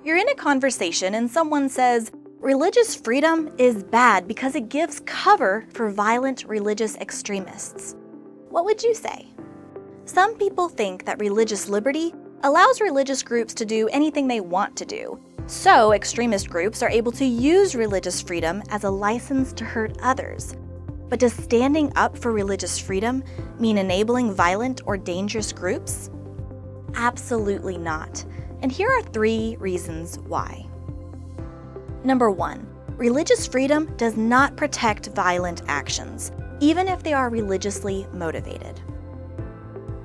You're in a conversation and someone says, religious freedom is bad because it gives cover for violent religious extremists. What would you say? Some people think that religious liberty allows religious groups to do anything they want to do. So extremist groups are able to use religious freedom as a license to hurt others. But does standing up for religious freedom mean enabling violent or dangerous groups? Absolutely not. And here are 3 reasons why. Number 1, religious freedom does not protect violent actions, even if they are religiously motivated.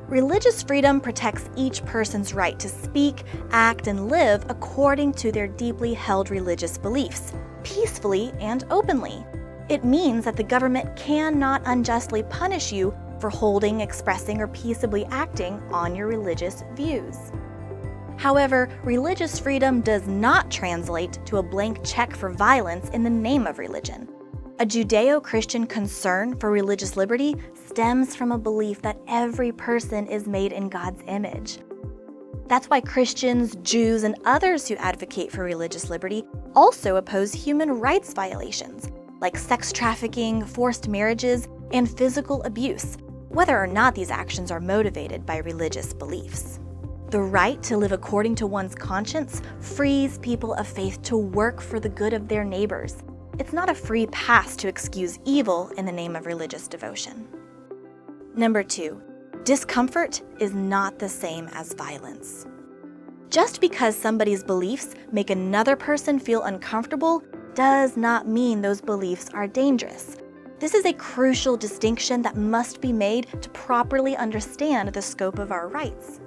Religious freedom protects each person's right to speak, act, and live according to their deeply held religious beliefs, peacefully and openly. It means that the government cannot unjustly punish you for holding, expressing, or peaceably acting on your religious views. However, religious freedom does not translate to a blank check for violence in the name of religion. A Judeo-Christian concern for religious liberty stems from a belief that every person is made in God's image. That's why Christians, Jews, and others who advocate for religious liberty also oppose human rights violations, like sex trafficking, forced marriages, and physical abuse, whether or not these actions are motivated by religious beliefs. The right to live according to one's conscience frees people of faith to work for the good of their neighbors. It's not a free pass to excuse evil in the name of religious devotion. Number 2, discomfort is not the same as violence. Just because somebody's beliefs make another person feel uncomfortable does not mean those beliefs are dangerous. This is a crucial distinction that must be made to properly understand the scope of our rights.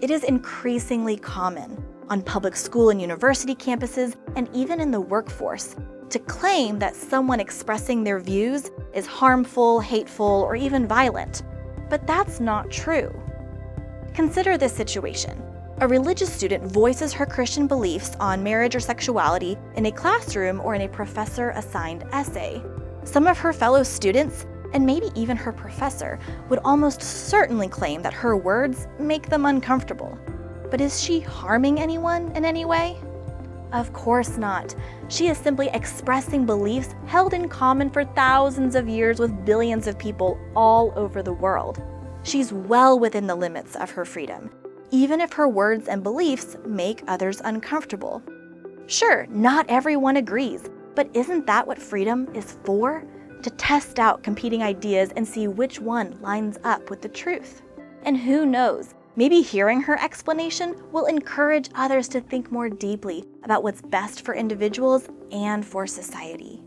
It is increasingly common on public school and university campuses, and even in the workforce, to claim that someone expressing their views is harmful, hateful, or even violent. But that's not true. Consider this situation. A religious student voices her Christian beliefs on marriage or sexuality in a classroom or in a professor-assigned essay. Some of her fellow students, and maybe even her professor, would almost certainly claim that her words make them uncomfortable. But is she harming anyone in any way? Of course not. She is simply expressing beliefs held in common for thousands of years with billions of people all over the world. She's well within the limits of her freedom, even if her words and beliefs make others uncomfortable. Sure, not everyone agrees, but isn't that what freedom is for? To test out competing ideas and see which one lines up with the truth. And who knows, maybe hearing her explanation will encourage others to think more deeply about what's best for individuals and for society.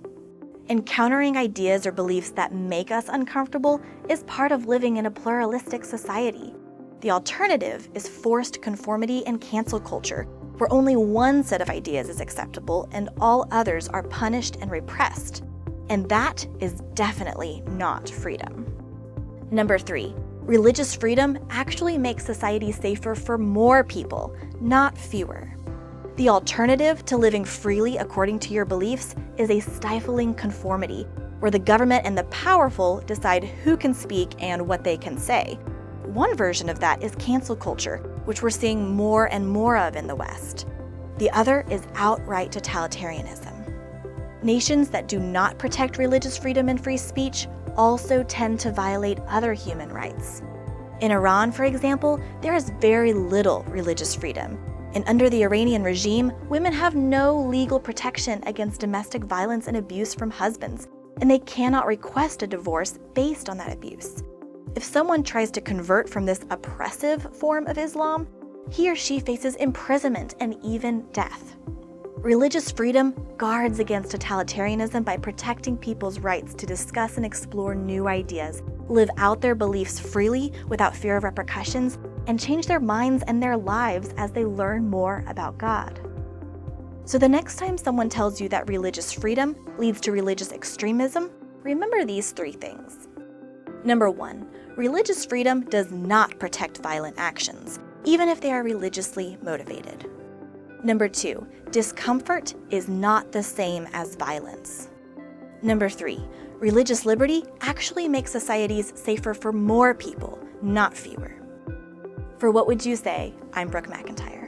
Encountering ideas or beliefs that make us uncomfortable is part of living in a pluralistic society. The alternative is forced conformity and cancel culture, where only one set of ideas is acceptable and all others are punished and repressed. And that is definitely not freedom. Number 3, religious freedom actually makes society safer for more people, not fewer. The alternative to living freely according to your beliefs is a stifling conformity, where the government and the powerful decide who can speak and what they can say. One version of that is cancel culture, which we're seeing more and more of in the West. The other is outright totalitarianism. Nations that do not protect religious freedom and free speech also tend to violate other human rights. In Iran, for example, there is very little religious freedom, and under the Iranian regime, women have no legal protection against domestic violence and abuse from husbands, and they cannot request a divorce based on that abuse. If someone tries to convert from this oppressive form of Islam, he or she faces imprisonment and even death. Religious freedom guards against totalitarianism by protecting people's rights to discuss and explore new ideas, live out their beliefs freely without fear of repercussions, and change their minds and their lives as they learn more about God. So the next time someone tells you that religious freedom leads to religious extremism, remember these 3 things. Number 1, religious freedom does not protect violent actions, even if they are religiously motivated. Number 2, discomfort is not the same as violence. Number 3, religious liberty actually makes societies safer for more people, not fewer. For What Would You Say? I'm Brooke McIntyre.